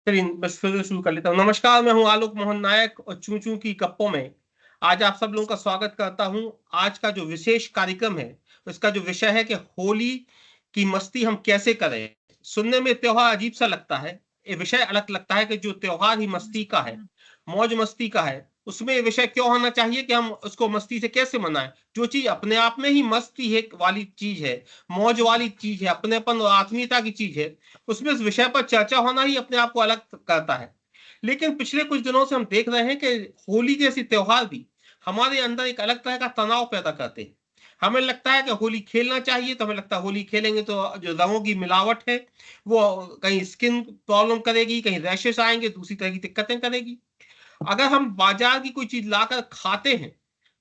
चलिए बस फिर शुरू कर लेता हूँ। नमस्कार, मैं हूँ आलोक मोहन नायक और चू चू की गप्पों में आज आप सब लोगों का स्वागत करता हूँ। आज का जो विशेष कार्यक्रम है उसका जो विषय है कि होली की मस्ती हम कैसे करें। सुनने में त्योहार अजीब सा लगता है, ये विषय अलग लगता है कि जो त्योहार ही मस्ती का है, मौज मस्ती का है, उसमें ये विषय क्यों होना चाहिए कि हम उसको मस्ती से कैसे मनाएं। जो चीज अपने आप में ही मस्ती है वाली चीज है, मौज वाली चीज है, अपनेपन और आत्मीयता की चीज है, उसमें इस विषय पर चर्चा होना ही अपने आप को अलग करता है। लेकिन पिछले कुछ दिनों से हम देख रहे हैं कि होली जैसी त्योहार भी हमारे अंदर एक अलग तरह का तनाव पैदा करते हैं। हमें लगता है कि होली खेलना चाहिए, तो हमें लगता है होली खेलेंगे तो जो रंगों की मिलावट है वो कहीं स्किन प्रॉब्लम करेगी, कहीं रैशेस आएंगे, दूसरी तरह की दिक्कतें करेगी। अगर हम बाजार की कोई चीज लाकर खाते हैं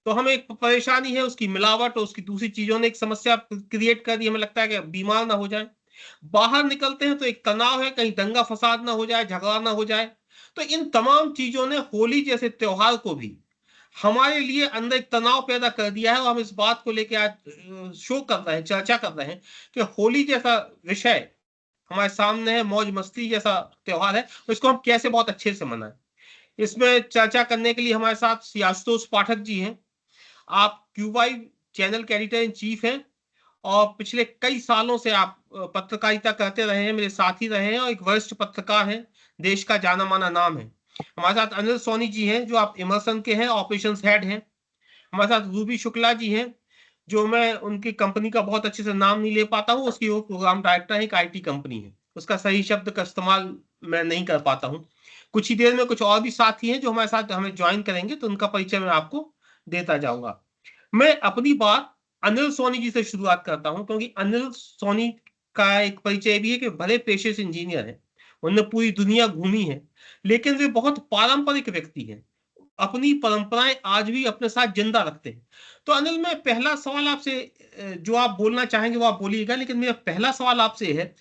तो हमें एक परेशानी है, उसकी मिलावट और उसकी दूसरी चीजों ने एक समस्या क्रिएट कर दी, हमें लगता है कि बीमार ना हो जाए। बाहर निकलते हैं तो एक तनाव है, कहीं दंगा फसाद ना हो जाए, झगड़ा ना हो जाए। तो इन तमाम चीजों ने होली जैसे त्योहार को भी हमारे लिए अंदर एक तनाव पैदा कर दिया है। और हम इस बात को लेकर आज शो कर रहे हैं, चर्चा कर रहे हैं कि होली जैसा विषय हमारे सामने है, मौज मस्ती जैसा त्योहार है, उसको हम कैसे बहुत अच्छे से मनाएं। इसमें चर्चा करने के लिए हमारे साथ आशुतोष पाठक जी हैं। आप क्यूबाई चैनल के एडिटर इन चीफ हैं और पिछले कई सालों से आप पत्रकारिता करते रहे हैं, मेरे साथी रहे हैं और एक वरिष्ठ पत्रकार हैं, देश का जाना माना नाम है। हमारे साथ अनिल सोनी जी हैं जो आप इमर्सन के हैं, ऑपरेशंस हेड हैं। हमारे साथ रूबी शुक्ला जी हैं जो मैं उनकी कंपनी का बहुत अच्छे से नाम नहीं ले पाता हूँ, उसकी वो प्रोग्राम डायरेक्टर है, एक आईटी कंपनी है, उसका सही शब्द का इस्तेमाल मैं नहीं कर पाता हूँ। कुछ ही देर में कुछ और भी साथी हैं जो हमारे साथ हमें ज्वाइन करेंगे, तो उनका परिचय मैं आपको देता जाऊंगा। मैं अपनी बात अनिल सोनी जी से शुरुआत करता हूं, क्योंकि अनिल सोनी का एक परिचय भी है कि भले पेशे से इंजीनियर है, उन्होंने पूरी दुनिया घूमी है, लेकिन वे बहुत पारंपरिक व्यक्ति हैं, अपनी परंपराएं आज भी अपने साथ जिंदा रखते हैं। तो अनिल, मैं पहला सवाल आपसे, जो आप बोलना चाहेंगे वो आप बोलिएगा, लेकिन मेरा पहला सवाल आपसे है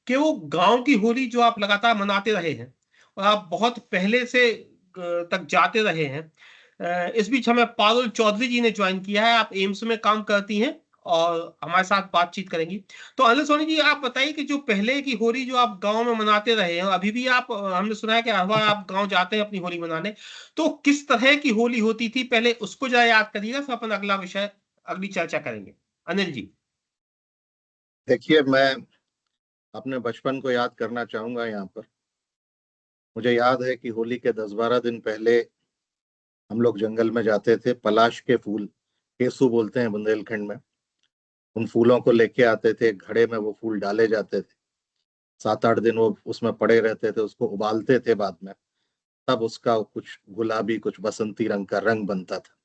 कि वो गांव की होली जो आप लगातार मनाते रहे हैं और आप बहुत पहले से तक जाते रहे हैं, इस बीच हमें पारुल चौधरी जी ने ज्वाइन किया है, आप एम्स में काम करती हैं और हमारे साथ बातचीत करेंगी। तो अनिल सोनी जी, आप बताइए कि जो पहले की होली जो आप गांव में मनाते रहे हैं, अभी भी आप, हमने सुना है कि हर बार आप गांव जाते हैं अपनी होली मनाने, तो किस तरह की होली होती थी पहले, उसको जरा याद करिएगा, फिर अपन अगला विषय, अगली चर्चा करेंगे। अनिल जी। देखिए, मैं अपने बचपन को याद करना चाहूंगा यहाँ पर। मुझे याद है कि होली के 10-12 दिन पहले हम लोग जंगल में जाते थे। पलाश के फूल, केसू बोलते हैं बुंदेलखंड में, उन फूलों को लेके आते थे। घड़े में वो फूल डाले जाते थे। 7-8 दिन वो उसमें पड़े रहते थे, उसको उबालते थे बाद में। तब उसका कुछ गुलाबी कुछ बसंती रंग का रंग बनता था।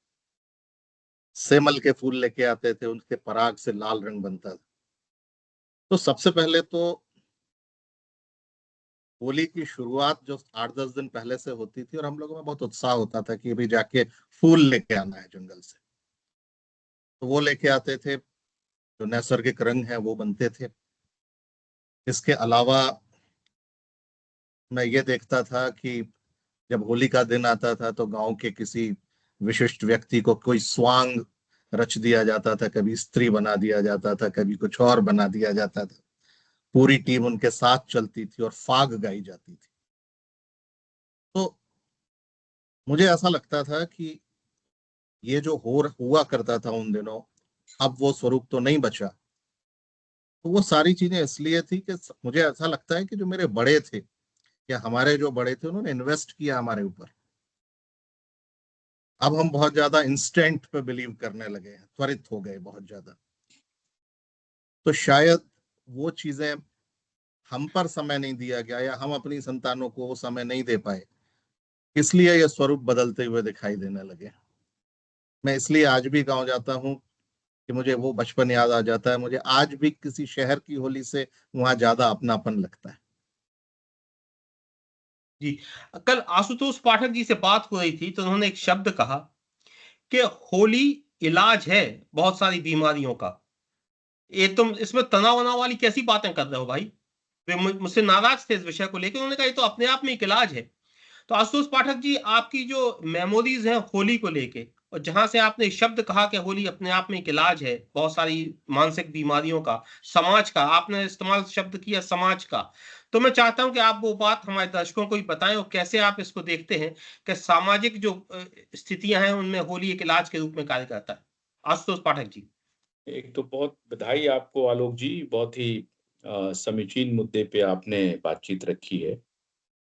सेमल के फूल लेके आते थे, उनके पराग से लाल रंग बनता था। तो सबसे पहले तो होली की शुरुआत जो 8-10 दिन पहले से होती थी, और हम लोगों में बहुत उत्साह होता था कि अभी जाके फूल लेके आना है जंगल से। तो वो लेके आते थे, जो नैसर्गिक रंग है वो बनते थे। इसके अलावा मैं ये देखता था कि जब होली का दिन आता था तो गांव के किसी विशिष्ट व्यक्ति को कोई स्वांग रच दिया जाता था, कभी स्त्री बना दिया जाता था, कभी कुछ और बना दिया जाता था। पूरी टीम उनके साथ चलती थी और फाग गाई जाती थी। तो मुझे ऐसा लगता था कि ये जो हुआ करता था उन दिनों, अब वो स्वरूप तो नहीं बचा। तो वो सारी चीजें इसलिए थी कि मुझे ऐसा लगता है कि जो मेरे बड़े थे या हमारे जो बड़े थे, उन्होंने इन्वेस्ट किया हमारे ऊपर। अब हम बहुत ज्यादा इंस्टेंट पे बिलीव करने लगे हैं, त्वरित हो गए बहुत ज्यादा। तो शायद वो चीजें हम पर समय नहीं दिया गया, या हम अपनी संतानों को वो समय नहीं दे पाए, इसलिए ये स्वरूप बदलते हुए दिखाई देने लगे। मैं इसलिए आज भी गांव जाता हूँ कि मुझे वो बचपन याद आ जाता है। मुझे आज भी किसी शहर की होली से वहां ज्यादा अपनापन लगता है। जी, कल आशुतोष पाठक जी से बात हो रही थी तो उन्होंने एक शब्द कहा कि होली इलाज है बहुत सारी बीमारियों का। ये तुम इसमें तनाव वनाव वाली कैसी बातें कर रहे हो भाई। वे मुझसे नाराज थे इस विषय को लेकर, उन्होंने कहा ये तो अपने आप में एक इलाज है। तो आशुतोष पाठक जी, आपकी जो मेमोरीज हैं होली को लेके, और जहां से आपने शब्द कहा कि होली अपने आप में एक इलाज है बहुत सारी मानसिक बीमारियों का, समाज का, आपने इस्तेमाल शब्द किया समाज का। तो मैं चाहता हूं कि आप वो बात हमारे दर्शकों को भी बताएं और कैसे आप इसको देखते हैं कि सामाजिक जो स्थितियां हैं उनमें होली एक इलाज के रूप में कार्य करता है। आशुतोष पाठक जी। एक तो बहुत बधाई आपको आलोक जी, बहुत ही समीचीन मुद्दे पे आपने बातचीत रखी है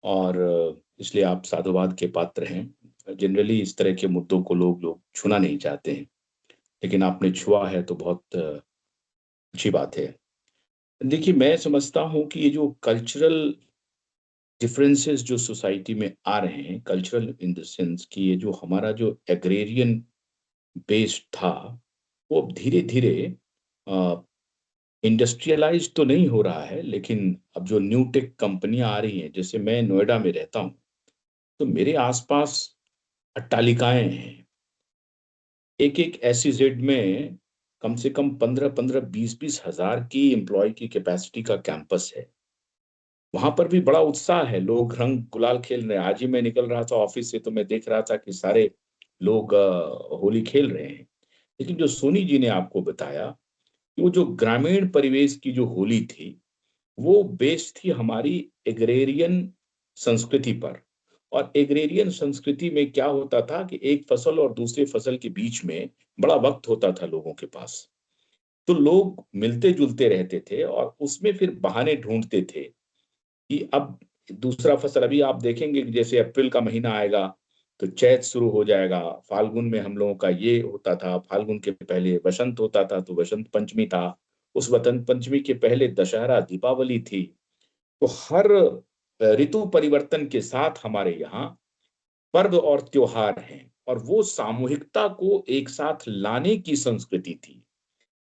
और इसलिए आप साधुवाद के पात्र हैं। जनरली इस तरह के मुद्दों को लोग छूना नहीं चाहते हैं, लेकिन आपने छुआ है तो बहुत अच्छी बात है। देखिए, मैं समझता हूँ कि ये जो कल्चरल डिफरेंसेस जो सोसाइटी में आ रहे हैं, कल्चरल इन द सेंस कि ये जो हमारा जो एग्रेरियन बेस्ड था, वो अब धीरे-धीरे इंडस्ट्रियलाइज़ तो नहीं हो रहा है, लेकिन अब जो न्यू टेक कंपनियाँ आ रही हैं, जैसे मैं नोएडा में रहता हूँ, तो मेरे आस-पास अट्टालिकाएँ हैं। एक-एक एसईजेड में कम से कम 15-15, 20-20 हज़ार की एम्प्लॉयी की कैपेसिटी का कैंपस है। वहाँ पर भी बड़ा उत्साह है, लोग रंग गुलाल खेल रहे हैं। आज ही मैं निकल रहा था ऑफ़िस से, तो मैं देख रहा था कि सारे लोग होली खेल रहे हैं। लेकिन जो सोनी जी ने आपको बताया, कि वो जो ग्रामीण परिवेश की जो होली थी, वो बेस्ड थी हमारी एग्रेरियन संस्कृति पर। और एग्रेरियन संस्कृति में क्या होता था कि एक फसल और दूसरे फसल के बीच में बड़ा वक़्त होता था लोगों के पास। तो लोग मिलते-जुलते रहते थे और उसमें फिर बहाने ढूँढते थे कि अब दूसरा फसल अभी आप देखेंगे कि जैसे अप्रैल का महीना आएगा, तो चैत शुरू हो जाएगा। फाल्गुन में हम लोगों का ये होता था, फाल्गुन के पहले वसंत होता था, तो वसंत पंचमी था। उस वसंत पंचमी के पहले दशहरा, दीपावली थी। तो हर ऋतु परिवर्तन के साथ हमारे यहाँ पर्व और त्योहार हैं और वो सामूहिकता को एक साथ लाने की संस्कृति थी।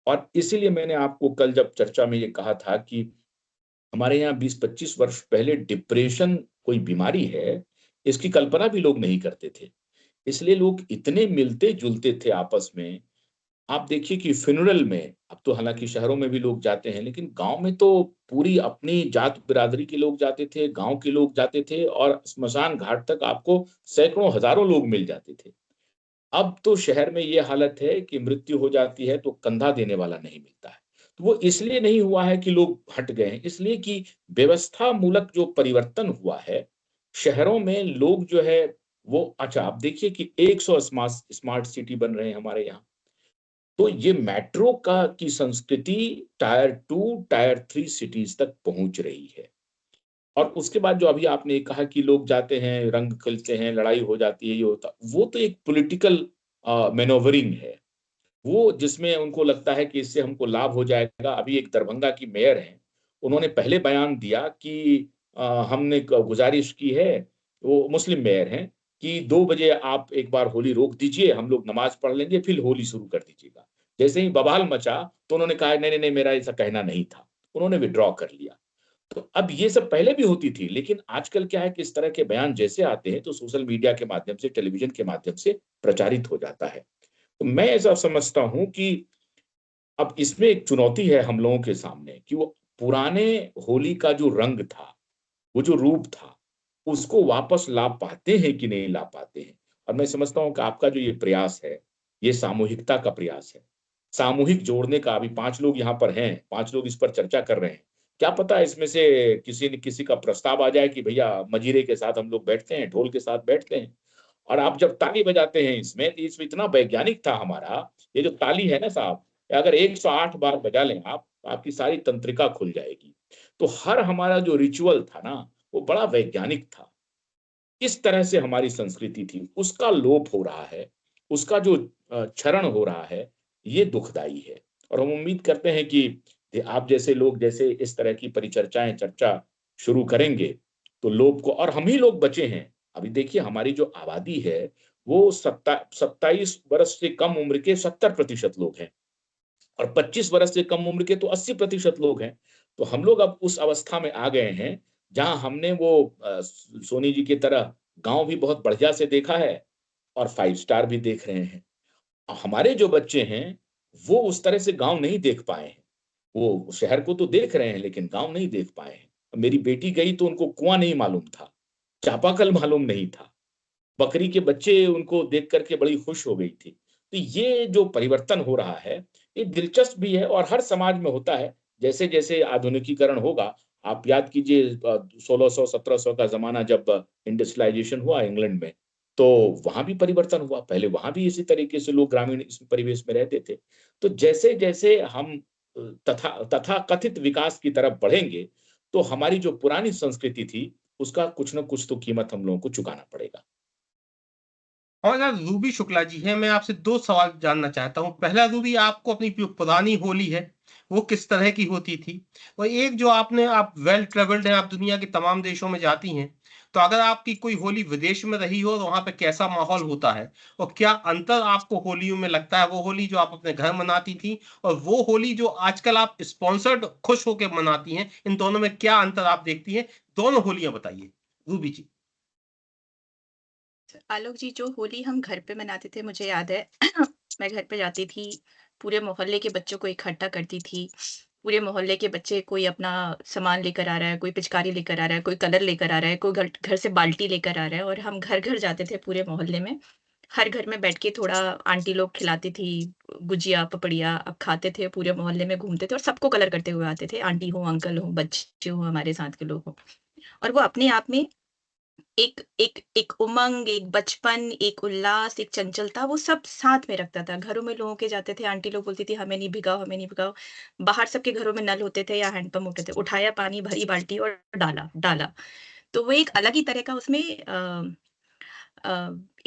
और इसीलिए मैंने आपको कल जब चर्चा में ये कहा था कि हमारे यहाँ 20-25 वर्ष पहले डिप्रेशन कोई बीमारी है, इसकी कल्पना भी लोग नहीं करते थे। इसलिए लोग इतने मिलते-जुलते थे आपस में। आप देखिए कि फ्यूनेरल में, अब तो हालाँकि शहरों में भी लोग जाते हैं, लेकिन गाँव में तो पूरी अपनी जात बिरादरी के लोग जाते थे, गाँव के लोग जाते थे और श्मशान घाट तक आपको सैकड़ों, हज़ारों लोग मिल जाते थे। अब तो शहर में ये हालत है कि मृत्यु हो जाती है तो कंधा देने वाला नहीं मिलता है। तो वो इसलिए नहीं हुआ है कि लोग हट गए हैं, इसलिए कि व्यवस्था मूलक जो परिवर्तन हुआ है, शहरों में लोग जो है वो अच्छा आप देखिए कि 100 स्मार्ट सिटी बन रहे हैं हमारे यहाँ। तो ये मेट्रो का की संस्कृति टायर 2, टायर 3 सिटीज़ तक पहुँच रही है। और उसके बाद जो अभी आपने कहा कि लोग जाते हैं, रंग खेलते हैं, लड़ाई हो जाती है, ये होता वो तो एक पॉलिटिकल मैनोवरिंग है। वो जिसमें उनको लगता है कि इससे हमको लाभ हो जाएगा। अभी एक दरभंगा की मेयर हैं, उन्होंने पहले बयान दिया कि हमने क गुज़ारिश की है, वो मुस्लिम मेयर हैं, कि 2 बजे आप एक बार होली रोक दीजिए, हम लोग नमाज़ पढ़ लेंगे, फिर होली शुरू कर दीजिएगा। जैसे ही बवाल मचा, तो उन्होंने कहा, "नहीं, नहीं, नहीं, मेरा ऐसा कहना नहीं था।" उन्होंने विथड्रॉ कर लिया। तो अब ये सब पहले भी होती थी, लेकिन आजकल क्या है कि इस तरह के बयान जैसे आते हैं, तो सोशल मीडिया के माध्यम से, टेलीविज़न के माध्यम से प्रचारित हो जाता है। तो मैं ऐसा समझता हूँ कि अब इसमें एक चुनौती है हम लोगों के सामने कि वो पुराने होली का जो रंग था, वो जो रूप था, उसको वापस ला पाते हैं कि नहीं ला पाते हैं। और मैं समझता हूँ कि आपका जो ये प्रयास है, ये सामूहिकता का प्रयास है। सामूहिक जोड़ने का अभी 5 लोग यहाँ पर हैं, 5 लोग इस पर चर्चा कर रहे हैं। क्या पता इसमें से किसी न किसी का प्रस्ताव आ जाए कि भैया मजीरे के साथ हम लोग बैठते हैं, ढोल के साथ बैठते हैं। और आप जब ताली बजाते हैं इसमें, तो इसमें इतना वैज्ञानिक था हमारा, ये जो ताली है ना साहब, अगर 108 बार बजा लें आप, तो आपकी सारी तंत्रिका खुल जाएगी। तो हर हमारा जो रिचुअल था ना, वो बड़ा वैज्ञानिक था। इस तरह से हमारी संस्कृति थी, उसका लोप हो रहा है, उसका जो क्षरण हो रहा है, ये दुखदाई है। और हम उम्मीद करते हैं कि आप जैसे लोग जैसे इस तरह की परिचर्चाएँ, चर्चा शुरू करेंगे, तो लोप को और हम ही लोग बचे हैं। अभी देखिए हमारी जो आबादी है, वो 27 वर्ष से कम उम्र के 70% लोग हैं और 25 वर्ष से कम उम्र के तो 80% लोग हैं। तो हम लोग अब उस अवस्था में आ गए हैं, जहाँ हमने वो सोनी जी की तरह गाँव भी बहुत बढ़िया से देखा है और 5 स्टार भी देख रहे हैं। हमारे जो बच्चे हैं, वो उस तरह से गाँव नहीं देख पाए हैं। वो शहर को तो देख रहे हैं, लेकिन गाँव नहीं देख पाए हैं। मेरी बेटी गई तो उनको कुआँ नहीं मालूम था, चापाकल मालूम नहीं था। बकरी के बच्चे उनको देख करके बड़ी खुश हो गई थी। तो ये जो परिवर्तन हो रहा है, ये दिलचस्प भी है और हर समाज में होता है। जैसे-जैसे आधुनिकीकरण होगा, आप याद कीजिए 1600-1700 का ज़माना जब इंडस्ट्रियलाइज़ेशन हुआ इंग्लैंड में, तो वहाँ भी परिवर्तन हुआ। पहले वहाँ भी इसी तरीके से लोग ग्रामीण इस परिवेश में रहते थे। तो जैसे-जैसे हम तथाकथित विकास की तरफ बढ़ेंगे, तो हमारी जो पुरानी संस्कृति थी, उसका कुछ न कुछ तो कीमत हम लोगों को चुकाना पड़ेगा। और ना रूबी शुक्ला जी हैं, मैं आपसे 2 सवाल जानना चाहता हूँ। पहला रूबी, आपको अपनी जो पुरानी होली है, वो किस तरह की होती थी? और एक जो आप वेल ट्रेवल्ड हैं, आप दुनिया के तमाम देशों में जाती हैं, तो अगर आपकी कोई होली विदेश में रही हो, तो वहाँ पे कैसा माहौल होता है? और क्या अंतर आपको होलियों में लगता है, वो होली जो आप अपने घर मनाती थी और वो होली जो आजकल आप स्पॉन्सर्ड खुश होके मनाती हैं, इन दोनों में क्या अंतर आप देखती हैं? दोनों होलियाँ बताइए, रूबी जी। आलोक जी, जो होली हम घर पे मनाते थे मुझे याद है मैं घर पे जाती थी, पूरे मोहल्ले के बच्चों को इकट्ठा करती थी। पूरे मोहल्ले के बच्चे कोई अपना सामान लेकर आ रहा है, कोई पिचकारी लेकर आ रहा है, कोई कलर लेकर आ रहा है, कोई घर घर से बाल्टी लेकर आ रहा है और हम घर-घर जाते थे पूरे मोहल्ले में। हर घर में बैठ के थोड़ा आंटी लोग खिलाती थी, गुजिया, पपड़िया, अब खाते थे, पूरे मोहल्ले में घूमते थे और सबको कलर करते हुए आते थे। आंटी हो, अंकल हो, बच्चे हो, हमारे साथ के लोग हों। और वो अपने आप में एक एक एक उमंग, एक बचपन, एक उल्लास, एक चंचलता, वो सब साथ में रखता था। घरों में लोगों के जाते थे, आंटी लोग बोलती थी, "हमें नहीं भिगाओ, हमें नहीं भिगाओ।" बाहर सबके घरों में नल होते थे या हैंडपंप होते थे। उठाया पानी, भरी बाल्टी और डाला डाला। तो वो एक अलग ही तरह का उसमें अ,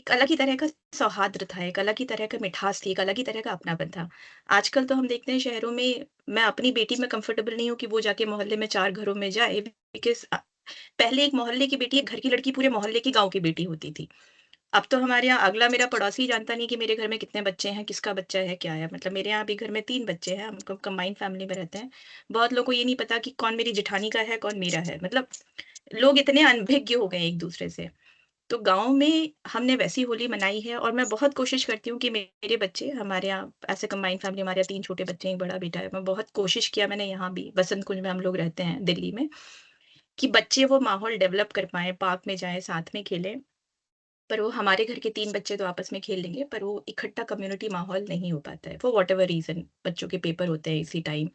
एक अलग ही तरह का सौहार्द था, एक अलग ही तरह का मिठास थी, एक अलग ही तरह का अपनापन था। आजकल तो हम देखते हैं शहरों में, मैं अपनी बेटी में कंफर्टेबल नहीं हूँ कि वो जाके मोहल्ले में 4 घरों में जाए, बिकॉज़ पहले एक मोहल्ले की बेटी, एक घर की लड़की पूरे मोहल्ले की, गाँव की बेटी होती थी। अब तो हमारे यहाँ अगला मेरा पड़ोसी जानता नहीं कि मेरे घर में कितने बच्चे हैं, किसका बच्चा है, क्या है। मतलब मेरे यहाँ भी घर में 3 बच्चे हैं, हम कंबाइंड फैमिली में रहते हैं। बहुत लोगों को ये नहीं पता कि कौन मेरी जेठानी का है, कौन मेरा है। मतलब लोग इतने अनभिज्ञ हो गए एक-दूसरे से। तो गाँव में हमने वैसी होली मनाई है और मैं बहुत कोशिश करती हूँ कि मेरे बच्चे, हमारे यहाँ ऐसे कंबाइंड फैमिली, हमारे यहाँ 3 छोटे बच्चे हैं, 1 बड़ा बेटा है। मैं बहुत कोशिश किया मैंने, यहाँ भी बसंत कुंज में हम लोग रहते हैं दिल्ली में, कि बच्चे वो माहौल डेवलप कर पाएँ, पार्क में जाएँ, साथ में खेलें। पर वो हमारे घर के 3 बच्चे तो आपस में खेल लेंगे, पर वो इकट्ठा कम्युनिटी माहौल नहीं हो पाता है, फॉर व्हाटएवर रीज़न। बच्चों के पेपर होते हैं इसी टाइम,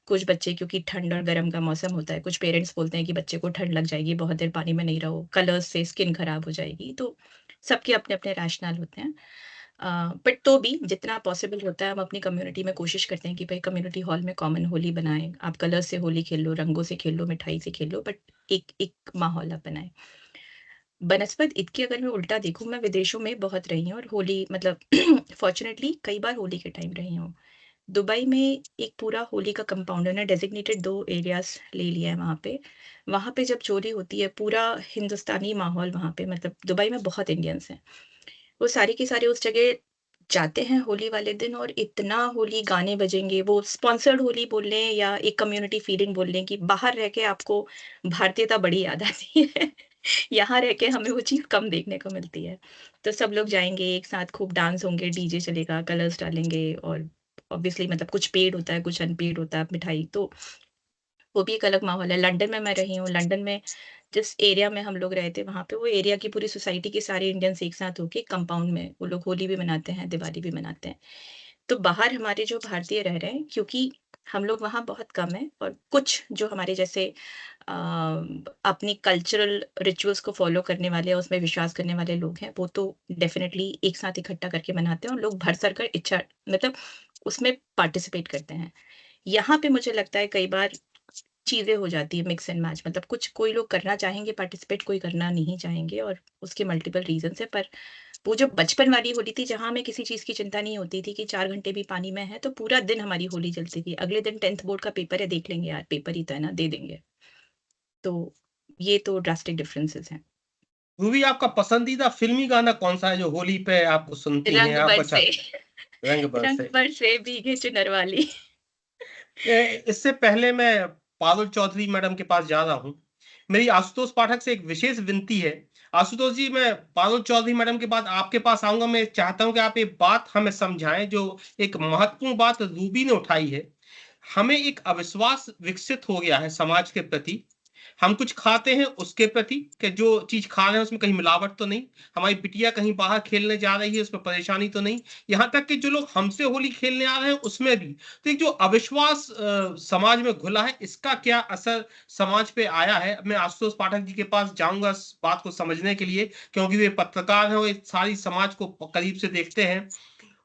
कुछ बच्चे, क्योंकि ठंड और गर्म का मौसम होता है, कुछ पेरेंट्स बोलते हैं कि बच्चे को ठंड लग जाएगी, बहुत देर पानी में नहीं रहो, कलर्स से स्किन खराब हो जाएगी, तो सबके अपने-अपने रैशनल होते हैं। बट तो भी जितना पॉसिबल होता है हम अपनी कम्युनिटी में कोशिश करते हैं कि भाई कम्युनिटी हॉल में कॉमन होली बनाएँ। आप कलर्स से होली खेल लो, रंगों से खेल लो, मिठाई से खेल लो, बट एक एक माहौल आप बनाएँ। बनस्पत इसके अगर मैं उल्टा देखूँ, मैं विदेशों में बहुत रही हूँ और होली मतलब फॉर्च्यूनेटली कई बार होली के टाइम रही हूँ। दुबई में एक पूरा होली का कंपाउंड, उन्होंने डेज़िग्नेटेड 2 एरियाज़ ले लिया है वहाँ पे। वहाँ पे जब चोरी होती है, पूरा हिंदुस्तानी माहौल वहाँ पे, मतलब दुबई में बहुत इंडियंस हैं। वो सारे के सारे उस जगह जाते हैं होली वाले दिन और इतना होली गाने बजेंगे, वो स्पॉन्सर्ड होली बोल लें या एक कम्युनिटी फीलिंग बोल लें, कि बाहर रह के आपको भारतीयता बड़ी याद आती है। यहाँ रह के हमें वो चीज़ कम देखने को मिलती है। तो सब लोग जाएँगे, एक साथ खूब डांस होंगे, डीजे चलेगा, कलर्स डालेंगे और ऑब्वियसली मतलब कुछ पेड होता है, कुछ अनपेड होता है, मिठाई, तो वो भी एक अलग माहौल है। लंदन में मैं रही हूँ, लंदन में जिस एरिया में हम लोग रहे थे, वहाँ पे वो एरिया की पूरी सोसाइटी के सारे इंडियंस एक साथ होके कंपाउंड में वो लोग होली भी मनाते हैं, दिवाली भी मनाते हैं। तो बाहर हमारे जो भारतीय रह रहे हैं, क्योंकि हम लोग वहाँ बहुत कम हैं और कुछ जो हमारे जैसे अपनी कल्चरल रिचुअल्स को फ़ॉलो करने वाले और उसमें विश्वास करने वाले लोग हैं, वो तो डेफ़िनेटली एक साथ इकट्ठा करके मनाते हैं और लोग भरसक कर इच्छा मतलब उसमें पार्टिसिपेट करते हैं। यहाँ पे मुझे लगता है कई बार चीज़ें हो जाती है मिक्स एंड मैच, मतलब कुछ कोई लोग करना चाहेंगे पार्टिसिपेट, कोई करना नहीं चाहेंगे और उसके मल्टीपल रीज़न्स हैं। पर वो जो बचपन वाली होली थी, जहाँ हमें किसी चीज़ की चिंता नहीं होती थी कि 4 घंटे भी पानी में है, तो पूरा दिन हमारी होली चलती थी। अगले दिन 10th बोर्ड का पेपर है, देख लेंगे यार, पेपर ही तो है ना, दे देंगे। तो ये तो ड्रास्टिक डिफरेंसेस हैं। रूबी, आपका पसंदीदा फ़िल्मी गाना कौन-सा है जो होली पे आप सुनती हैं? रंग आप बरसे, अच्छा, रंग रंग बरसे। बरसे भीगे चुनर वाली। इससे पहले मैं पारुल चौधरी मैडम के पास जा रहा हूँ। मेरी आशुतोष पाठक से एक विशेष विनती है। आशुतोष जी, मैं पारुल चौधरी मैडम के बाद आपके पास आऊँगा। मैं चाहता हूँ कि आप एक बात हमें समझाएँ, जो एक महत्वपूर्ण बात रूबी ने उठाई है। हमें एक अविश्वास विकसित हो गया है समाज के प्रति हम कुछ खाते हैं उसके प्रति कि जो चीज खा रहे हैं उसमें कहीं मिलावट तो नहीं, हमारी बिटिया कहीं बाहर खेलने जा रही है उसमें परेशानी तो नहीं, यहाँ तक कि जो लोग हमसे होली खेलने आ रहे हैं उसमें भी। तो एक जो अविश्वास समाज में घुला है, इसका क्या असर समाज पे आया है? मैं आशुतोष पाठक जी के पास जाऊंगा इस बात को समझने के लिए, क्योंकि वे पत्रकार हैं और इस सारी समाज को करीब से देखते हैं।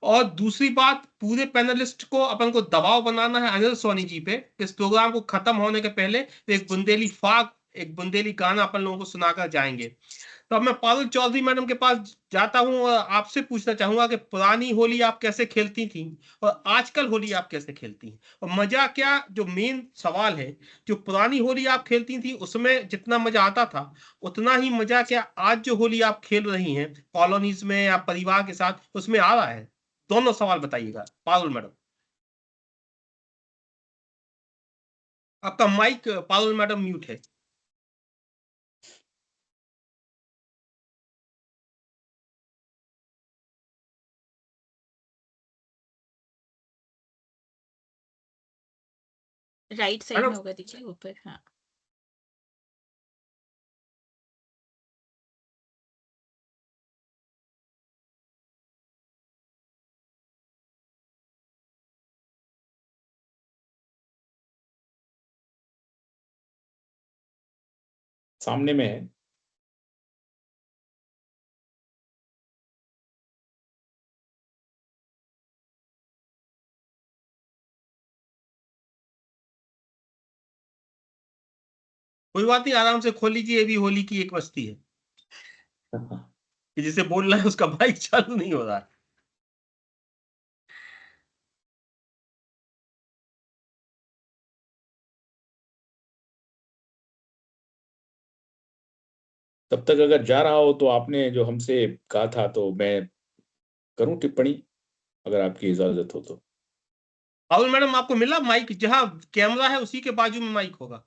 और दूसरी बात, पूरे पैनलिस्ट को अपन को दबाव बनाना है अनिल सोनी जी पे, इस प्रोग्राम को खत्म होने के पहले एक बुंदेली फाग, एक बुंदेली गाना अपन लोगों को सुनाकर जाएंगे। तो अब मैं पारुल चौधरी मैडम के पास जाता हूं और आपसे पूछना चाहूंगा कि पुरानी होली आप कैसे खेलती थी और आजकल होली आप कैसे खेलती हैं, और मजा क्या? जो मेन सवाल है, जो पुरानी होली आप खेलती थी उसमें जितना मजा आता था, उतना ही मजा क्या आज जो होली आप खेल रही हैं कॉलोनीज में या परिवार के साथ, उसमें आ रहा है? दोनों सवाल बताइएगा पारुल मैडम। आपका माइक पारुल मैडम म्यूट है। राइट साइड में मैडम होगा, दीजिए ऊपर। हाँ, सामने में है। कोई बात नहीं, आराम से खोल लीजिए, ये भी होली की एक मस्ती है कि जिसे बोल रहा है उसका माइक चालू नहीं हो रहा है। तब तक अगर जा रहा हो तो आपने जो हमसे कहा था, तो मैं करूं टिप्पणी, अगर आपकी इजाजत हो तो। पारुल मैडम आपको मिला माइक? जहां कैमरा है उसी के बाजू में माइक होगा।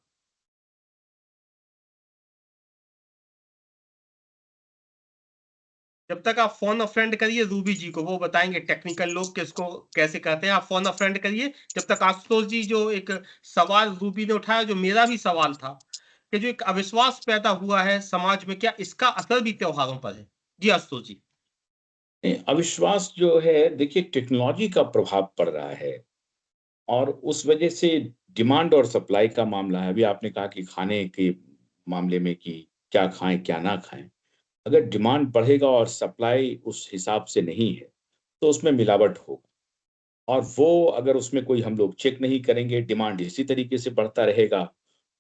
जब तक आप फोन अ फ्रेंड करिए रूबी जी को, वो बताएंगे टेक्निकल लोग कि इसको कैसे कहते हैं। आप फोन अ फ्रेंड करिए। जब तक आशुतोष जी, जो एक सवाल रूबी ने उठाया, जो मेरा भी सवाल था, कि जो एक अविश्वास पैदा हुआ है समाज में, क्या इसका असर भी त्योहारों पर है? जी आशुतोष जी। नहीं, अविश्वास जो है, देखिए टेक्नोलॉजी का प्रभाव पड़ रहा है, और उस वजह से डिमांड और सप्लाई का मामला है। अभी आपने कहा कि खाने के मामले में कि क्या खाएं क्या ना खाएं। अगर डिमांड बढ़ेगा और सप्लाई उस हिसाब से नहीं है, तो उसमें मिलावट होगा। और वो अगर उसमें कोई हम लोग चेक नहीं करेंगे, डिमांड इसी तरीके से बढ़ता रहेगा,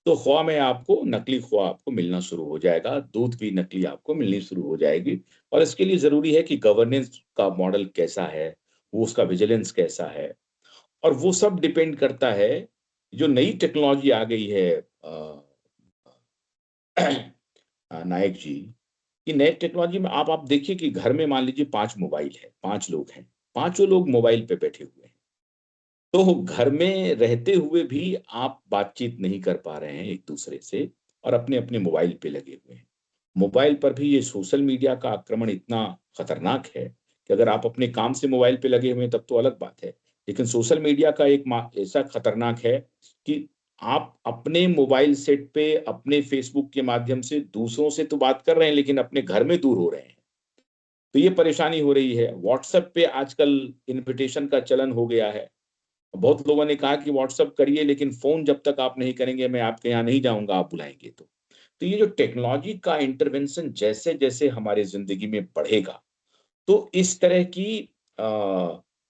तो खोआ में आपको नकली खोआ आपको मिलना शुरू हो जाएगा, दूध भी नकली आपको मिलनी शुरू हो जाएगी। और इसके लिए ज़रूरी है कि गवर्नेंस का मॉडल कैसा है, वो उसका विजिलेंस कैसा है, और वो सब डिपेंड करता है। जो नई टेक्नोलॉजी आ गई है नायक जी, कि नए टेक्नोलॉजी में आप देखिए कि घर में मान लीजिए 5 मोबाइल है, 5 लोग हैं, पाँचों लोग मोबाइल पे बैठे हुए हैं। तो घर में रहते हुए भी आप बातचीत नहीं कर पा रहे हैं एक-दूसरे से, और अपने-अपने मोबाइल पे लगे हुए हैं। मोबाइल पर भी ये सोशल मीडिया का आक्रमण इतना खतरनाक है कि अगर आप अपने काम से मोबाइल पे लगे हुए हैं तब तो अलग बात है। लेकिन सोशल मीडिया का एक ऐसा खतरनाक है कि आप अपने मोबाइल सेट पे अपने फ़ेसबुक के माध्यम से दूसरों से तो बात कर रहे हैं, लेकिन अपने घर में दूर हो रहे हैं। तो ये परेशानी हो रही है। व्हाट्सएप पे आजकल इन्विटेशन का चलन हो गया है। बहुत लोगों ने कहा कि व्हाट्सएप करिए, लेकिन फ़ोन जब तक आप नहीं करेंगे मैं आपके यहाँ नहीं जाऊँगा, आप बुलाएँगे तो। तो ये जो टेक्नोलॉजी का इंटरवेंशन जैसे-जैसे हमारी ज़िंदगी में बढ़ेगा, तो इस तरह की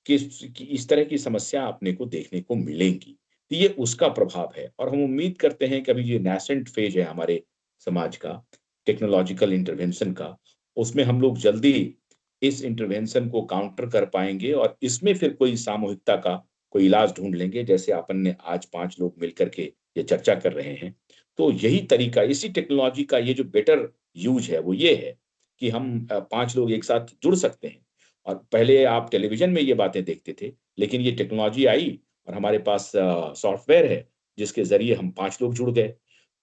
इस तरह की समस्या अपने को देखने को मिलेंगी। तो ये उसका प्रभाव है, और हम उम्मीद करते हैं कि अभी ये नेसेंट फ़ेज़ है हमारे समाज का, टेक्नोलॉजिकल इंटरवेंशन का, उसमें हम लोग जल्दी इस इंटरवेंशन को काउंटर कर पाएँगे, और इसमें फिर कोई सामूहिकता का कोई इलाज ढूँढ लेंगे, जैसे अपन ने आज 5 लोग मिल कर के ये चर्चा कर रहे हैं। तो यही तरीका, इसी टेक्नोलॉजी का ये जो बेटर यूज़ है, वो ये है कि हम 5 लोग एक साथ जुड़ सकते हैं। और पहले आप टेलीविज़न में ये बातें देखते थे, लेकिन ये टेक्नोलॉजी आई और हमारे पास सॉफ्टवेयर है, जिसके ज़रिए हम 5 लोग जुड़ गए।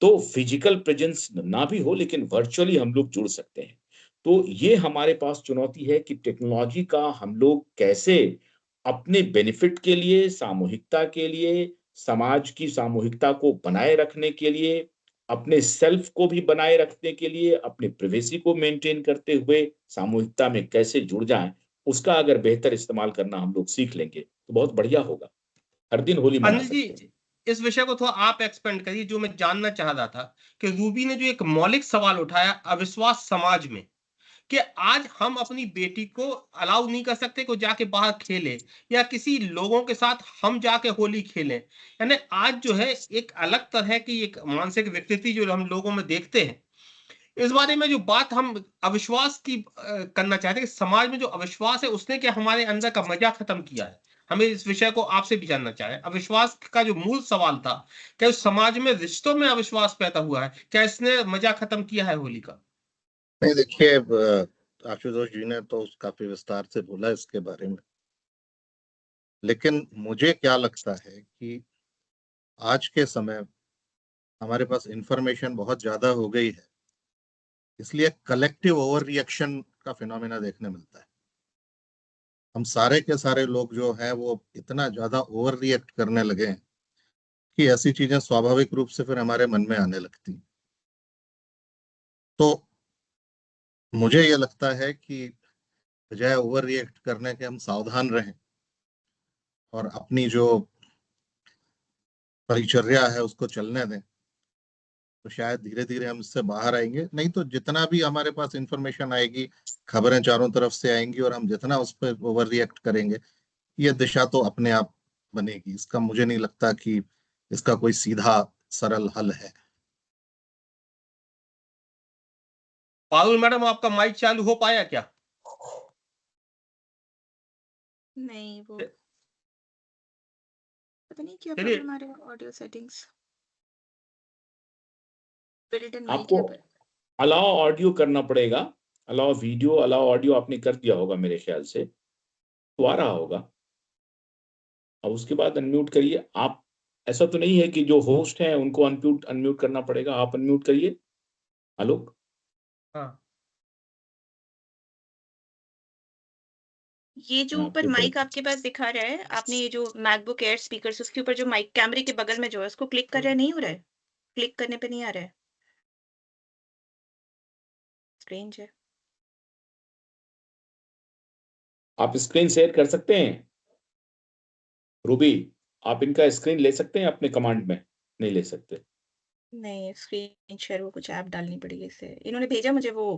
तो फिज़िकल प्रेज़ेंस ना भी हो, लेकिन वर्चुअली हम लोग जुड़ सकते हैं। तो ये हमारे पास चुनौती है कि टेक्नोलॉजी का हम लोग कैसे अपने बेनिफिट के लिए, सामूहिकता के लिए, समाज की सामूहिकता को बनाए रखने के लिए अपने सेल्फ को भी बनाए रखने के लिए, अपनी प्राइवेसी को मेंटेन करते हुए सामूहिकता में कैसे जुड़ जाएं, उसका अगर बेहतर इस्तेमाल करना हम लोग सीख लेंगे तो बहुत बढ़िया होगा। हर दिन होली मना अनिल जी, सकते हैं। इस विषय को थोड़ा आप एक्सपेंड करिए। जो मैं जानना चाह रहा था कि रूबी ने जो एक मौलिक सवाल उठाया अविश्वास समाज में, कि आज हम अपनी बेटी को अलाउ नहीं कर सकते को जाके बाहर खेले, या किसी लोगों के साथ हम जाके होली खेलें। यानी आज जो है एक अलग तरह की एक मानसिक विकृति जो हम लोगों में देखते हैं। इस बारे में जो बात हम अविश्वास की करना चाहते हैं कि समाज में जो अविश्वास है उसने क्या हमारे अंदर का मजा खत्म किया है। हमें इस विषय को आपसे भी जानना चाह रहे हैं। अविश्वास का जो मूल सवाल था, क्या उस समाज में रिश्तों में अविश्वास पैदा हुआ है, क्या इसने मजा खत्म किया है होली का? नहीं, देखिए, आशुतोष जी ने तो काफी विस्तार से बोला इसके बारे में, लेकिन मुझे क्या लगता है कि आज के समय हमारे पास इंफॉर्मेशन बहुत ज्यादा हो गई है, इसलिए कलेक्टिव ओवर रिएक्शन का फिनोमेना देखने मिलता है। हम सारे के सारे लोग जो हैं वो इतना ज्यादा ओवर रिएक्ट करने लगे हैं कि ऐसी चीजें स्वाभाविक रूप से फिर हमारे मन में आने लगती हैं। तो मुझे ये लगता है कि बजाय ओवर रिएक्ट करने के हम सावधान रहें और अपनी जो परिचर्या है उसको चलने दें, तो शायद धीरे धीरे हम इससे बाहर आएंगे। नहीं तो जितना भी हमारे पास इंफॉर्मेशन आएगी, खबरें चारों तरफ से आएंगी और हम जितना उस पर ओवर रिएक्ट करेंगे, ये दिशा तो अपने आप बनेगी। इसका मुझे नहीं लगता कि इसका कोई सीधा सरल हल है। पारुल मैडम, आपका माइक चालू हो पाया क्या? नहीं, वो पता नहीं क्या चलिए, प्रॉब्लम आ रहा है। Audio settings built in mic आपको है पर अलाउ ऑडियो करना पड़ेगा। अलाउ वीडियो, अलाउ ऑडियो आपने कर दिया होगा मेरे ख्याल से, तो आ रहा होगा। अब उसके बाद अनम्यूट करिए आप। ऐसा तो नहीं है कि जो होस्ट हैं उनको अनम्यूट अनम्यूट करना पड़ेगा। आप अनम्यूट करिए आलोक। हाँ, ये जो ऊपर आपके माइक तरफ आपके पास दिखा रहा है, आपने ये जो मैकबुक एयर स्पीकर्स उसके ऊपर जो माइक कैमरे के बगल में जो है उसको क्लिक कर रहा है, नहीं हो रहा है? क्लिक करने पे नहीं आ रहा है। स्ट्रेंज है। आप स्क्रीन शेयर कर सकते हैं रूबी। आप इनका स्क्रीन ले सकते हैं अपने कमांड में? नहीं ले सकते। नहीं, स्क्रीन शेयर वो कुछ ऐप डालनी पड़ेगी इससे। इन्होंने भेजा मुझे वो,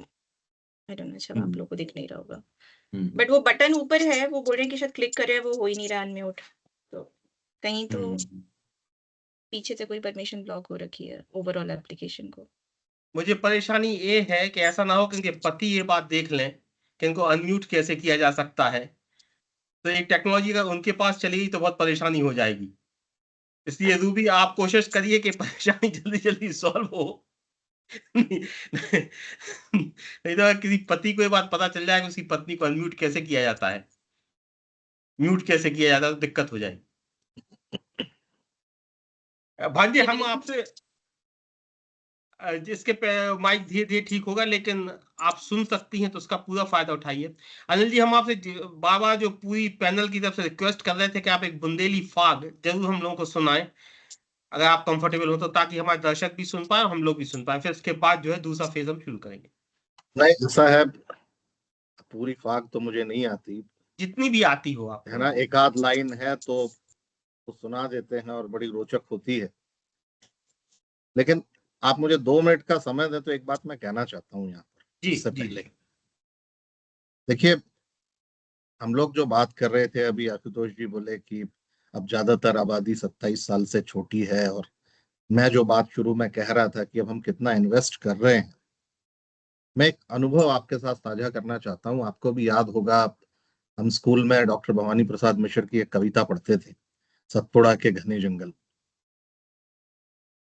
आई डोंट नो, अच्छा आप लोगों को दिख नहीं रहा होगा। बट वो बटन ऊपर है, वो बोल रहे हैं कि शायद क्लिक कर रहे हैं, वो हो ही नहीं रहा अनम्यूट। तो कहीं तो पीछे से कोई परमिशन ब्लॉक हो रखी है ओवरऑल एप्लीकेशन को। मुझे परेशानी ये है कि ऐसा ना हो कि इनके पति ये बात देख लें कि इनको अनम्यूट कैसे किया जा सकता है, तो एक टेक्नोलॉजी का उनके पास चली गई तो बहुत परेशानी हो जाएगी। इसलिए रूबी, आप कोशिश करिए कि परेशानी जल्दी जल्दी सॉल्व हो। नहीं, नहीं तो किसी पति को ये बात पता चल जाए कि उसकी पत्नी को अनम्यूट कैसे किया जाता है, म्यूट कैसे किया जाता है, तो दिक्कत हो जाएगी। भांजे, हम आपसे जिसके माइक धीरे धीरे ठीक होगा, लेकिन आप सुन सकती हैं तो उसका पूरा फायदा उठाइए। अनिल जी, हम आपसे बार बार जो पूरी पैनल की तरफ से रिक्वेस्ट कर रहे थे कि आप एक बुंदेली फाग जरूर हम लोगों को सुनाएं, अगर आप कंफर्टेबल हो तो, ताकि हमारे दर्शक भी सुन पाए और हम लोग भी सुन पाए। फिर उसके बाद जो है दूसरा फेज हम शुरू करेंगे। नहीं, ऐसा है, पूरी फाग तो मुझे नहीं आती जितनी भी आती हो है आपको। ना। एक आध लाइन है तो सुना देते हैं और बड़ी रोचक होती है। लेकिन आप मुझे 2 मिनट का समय दें तो एक बात मैं कहना चाहता हूँ यहाँ पर, जी उससे जी पहले। देखिए, हम लोग जो बात कर रहे थे अभी, आशुतोष जी बोले कि अब ज्यादातर आबादी 27 साल से छोटी है, और मैं जो बात शुरू में कह रहा था कि अब हम कितना इन्वेस्ट कर रहे हैं, मैं एक अनुभव आपके साथ साझा करना चाहता हूँ। आपको भी याद होगा, हम स्कूल में डॉक्टर भवानी प्रसाद मिश्र की एक कविता पढ़ते थे, सतपुड़ा के घने जंगल।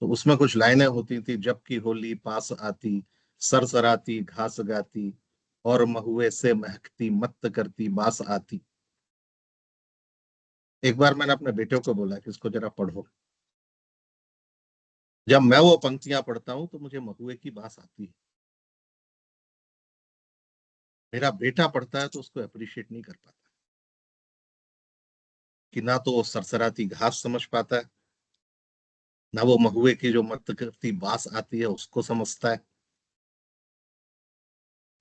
तो उसमें कुछ लाइनें होती थी, जब की होली पास आती, सरसराती घास गाती, और महुए से महकती मत्त करती बास आती। एक बार मैंने अपने बेटे को बोला कि इसको जरा पढ़ो। जब मैं वो पंक्तियां पढ़ता हूं तो मुझे महुए की बास आती है। मेरा बेटा पढ़ता है तो उसको अप्रिशिएट नहीं कर पाता, कि ना तो वो सरसराती घास समझ पाता है, ना वो महुए की जो मत करती बास आती है उसको समझता है।